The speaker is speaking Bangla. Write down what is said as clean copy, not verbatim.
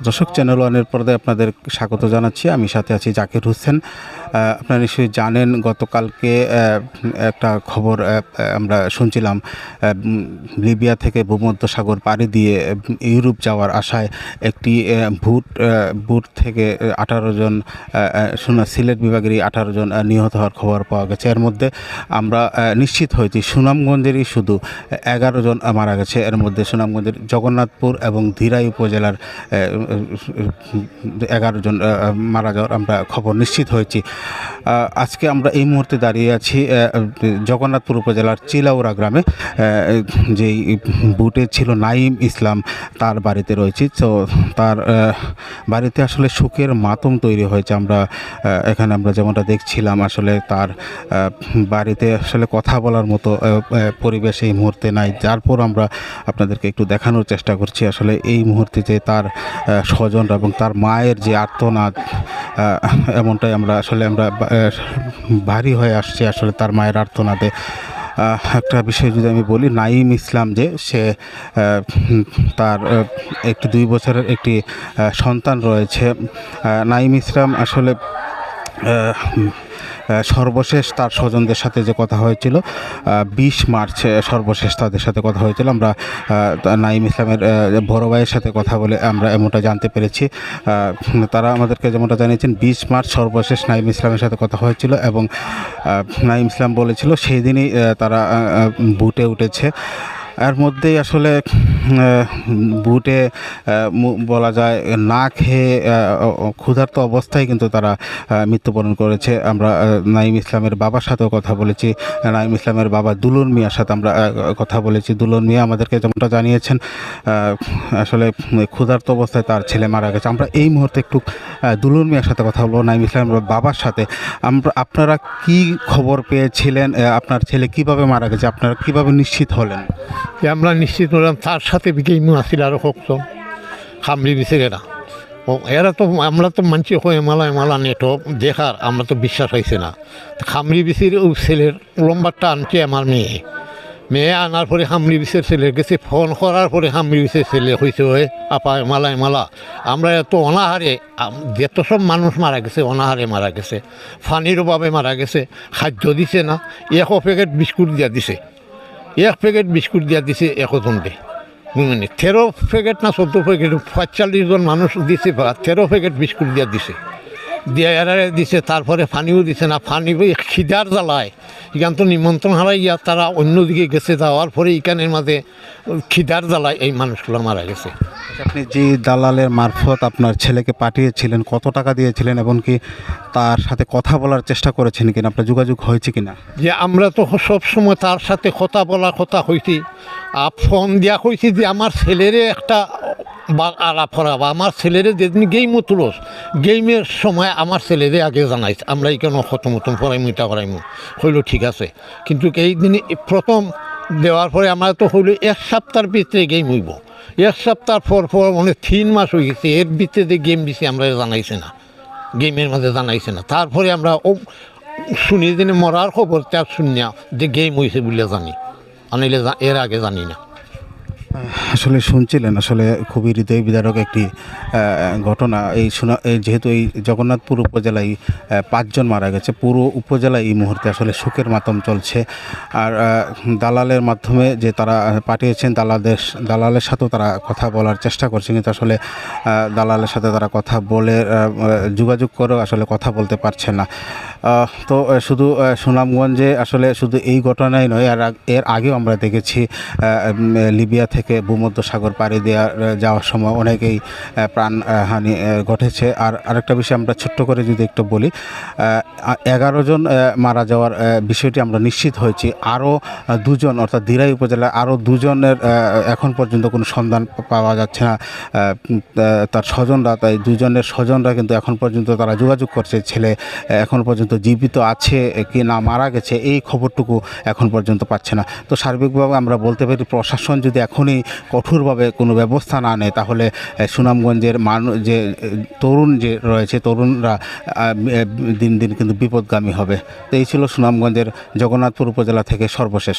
দর্শক, চ্যানেল ওয়ানের পর্দায় আপনাদের স্বাগত জানাচ্ছি। আমি সাথে আছি জাকির হোসেন। আপনারা নিশ্চয়ই জানেন, গতকালকে একটা খবর আমরা শুনছিলাম, লিবিয়া থেকে ভূমধ্যসাগর পাড়ি দিয়ে ইউরোপ যাওয়ার আশায় একটি বুট থেকে 18 জন সিলেট বিভাগেরই 18 জন নিহত হওয়ার খবর পাওয়া গেছে। এর মধ্যে আমরা নিশ্চিত হয়েছি সুনামগঞ্জেরই শুধু 11 জন মারা গেছে। এর মধ্যে সুনামগঞ্জের জগন্নাথপুর এবং ধীরাই উপজেলার 11 জন মারা যাওয়ার আমরা খবর নিশ্চিত হয়েছি। আজকে আমরা এই মুহূর্তে দাঁড়িয়ে আছি জগন্নাথপুর উপজেলার চিলাউড়া গ্রামে। যেই বুটে ছিল নাঈম ইসলাম, তার বাড়িতে রয়েছি। তো তার বাড়িতে আসলে শোকের মাতম তৈরি হয়েছে। এখানে আমরা যেমনটা দেখছিলাম, আসলে তার বাড়িতে আসলে কথা বলার মতো পরিবেশ এই মুহূর্তে নাই। যারপর আমরা আপনাদেরকে একটু দেখানোর চেষ্টা করছি আসলে এই মুহূর্তে যে তার স্বজনরা এবং তার মায়ের যে আর্তনাদ, এমনটাই আমরা ভারী হয়ে আসছে আসলে তার মায়ের আর্তনাদে। একটা বিষয় যদি আমি বলি, নাঈম ইসলাম যে সে তার 2 বছরের একটি সন্তান রয়েছে। নাঈম ইসলাম আসলে সর্বশেষ তার স্বজনদের সাথে যে কথা হয়েছিল 20 মার্চ সর্বশেষ তাদের সাথে কথা হয়েছিল। আমরা নাঈম ইসলামের বড় ভাইয়ের সাথে কথা বলে আমরা এমনটা জানতে পেরেছি। তারা আমাদেরকে যেমনটা জানিয়েছেন, 20 মার্চ সর্বশেষ নাঈম ইসলামের সাথে কথা হয়েছিল এবং নাঈম ইসলাম বলেছিল সেই দিনই তারা বুটে উঠেছে। এর মধ্যেই আসলে বুটে বলা যায় না খেয়ে ক্ষুধার্ত অবস্থায় কিন্তু তারা মৃত্যুবরণ করেছে। আমরা নাঈম ইসলামের বাবার সাথেও কথা বলেছি। নাঈম ইসলামের বাবা দুলন মিয়ার সাথে আমরা কথা বলেছি। দুলন মিয়া আমাদেরকে যেমনটা জানিয়েছেন, আসলে ক্ষুধার্ত অবস্থায় তার ছেলে মারা গেছে। আমরা এই মুহূর্তে একটু দুলন মিয়ার সাথে কথা বলবো, নাঈম ইসলামের বাবার সাথে। আপনারা কি খবর পেয়েছিলেন? আপনার ছেলে কিভাবে মারা গেছে আপনারা কিভাবে নিশ্চিত হলেন? আমরা নিশ্চিত হলাম তার সাথে বিকেই আসিল আরও কখন খামড়ি বিচেরা এরা তো আমরা তো মানছি হয়ে মালা নেটো দেখার আমরা তো বিশ্বাস হয়েছে না। খামড়ি বিচির ছেলের লম্বারটা আনছে আমার মেয়ে আনার পরে খামড়ি বিচের ছেলে গেছে, ফোন করার পরে খামড়ি বিচের ছেলে হয়েছে হয়ে আপা মালা। আমরা এত অনাহারে, যত সব মানুষ মারা গেছে অনাহারে মারা গেছে, পানির অভাবে মারা গেছে, খাদ্য দিছে না। 1 প্যাকেট বিস্কুট দিয়া দিছে, 1 প্যাকেট বিস্কুট দিয়া দিছে 1জনকে। 13 প্যাকেট না 14 প্যাকেট 45 জন মানুষ দিছে, 13 প্যাকেট বিস্কুট দিয়া দিছে, দিয়া এরারে দিছে। তারপরে পানিও দিছে না। পানি খিদার জ্বালায় এখান তো নিমন্ত্রণ হারাইয়া তারা অন্যদিকে গেছে। যাওয়ার পরে এখানের মাঝে খিদার জ্বালায় এই মানুষগুলো মারা গেছে। আপনি যে দালালের মারফত আপনার ছেলেকে পাঠিয়েছিলেন, কত টাকা দিয়েছিলেন এবং কি তার সাথে কথা বলার চেষ্টা করেছেন কিনা, আপনার যোগাযোগ হয়েছে কিনা? যে আমরা তো সবসময় তার সাথে কথা হয়েছি, ফোন দিয়া হয়েছি যে আমার ছেলেরে একটা আলাপ করাবা। আমার ছেলেরে যেদিন গেইমও তুলস, গেইমের সময় আমার ছেলেরে আগে জানাইছে আমরা এখানে মতন পড়াইমু এটা করাইমু, হইল ঠিক আছে। কিন্তু এই দিন প্রথম দেওয়ার পরে আমরা তো হইল 1 সপ্তাহের ভিতরে গেম হইব। 1 সপ্তাহ পর 3 মাস হয়ে গেছে, এর ভিতরে গেম দিছি আমরা জানাইছে না, গেমের মাঝে জানাইছে না। তারপরে আমরা শুনি দিনে মরার খবর তার শুনিয়া যে গেম হয়েছে বলে জানি, আনিলে এর আগে জানি না। আসলে শুনছিলেন, আসলে খুবই হৃদয় বিদারক একটি ঘটনা। যেহেতু এই জগন্নাথপুর উপজেলায় 5 জন মারা গেছে, পুরো উপজেলায় এই মুহূর্তে আসলে শোকের মাতম চলছে। আর দালালের মাধ্যমে যে তারা পাঠিয়েছেন, দালালের সাথেও তারা কথা বলার চেষ্টা করছে, কিন্তু আসলে দালালের সাথে তারা কথা বলে যোগাযোগ করেও আসলে কথা বলতে পারছে না। তো শুধু সুনামগঞ্জে আসলে শুধু এই ঘটনাই নয়, এর আগেও আমরা দেখেছি লিবিয়া থেকে ভূমধ্যসাগর পাড়ি যাওয়ার সময় অনেকেই প্রাণহানি ঘটেছে। আর আরেকটা বিষয় আমরা ছোট্ট করে যদি একটু বলি, 11 জন মারা যাওয়ার বিষয়টি আমরা নিশ্চিত হয়েছি। আরও 2 জন, অর্থাৎ ধীরাই উপজেলায় আরও 2 জনের এখন পর্যন্ত কোনো সন্ধান পাওয়া যাচ্ছে না। তার স্বজনরা, তাই 2 জনের স্বজনরা কিন্তু এখন পর্যন্ত তারা যোগাযোগ করছে ছেলে এখন পর্যন্ত জীবিত আছে কি না মারা গেছে এই খবরটুকু এখন পর্যন্ত পাচ্ছে না। তো সার্বিকভাবে আমরা বলতে পারি, প্রশাসন যদি এখনই কঠোরভাবে কোনো ব্যবস্থা না নেয়, তাহলে সুনামগঞ্জের যে তরুণ যে রয়েছে, তরুণরা দিন দিন কিন্তু বিপদগামী হবে। তো এই ছিল সুনামগঞ্জের জগন্নাথপুর উপজেলা থেকে সর্বশেষ।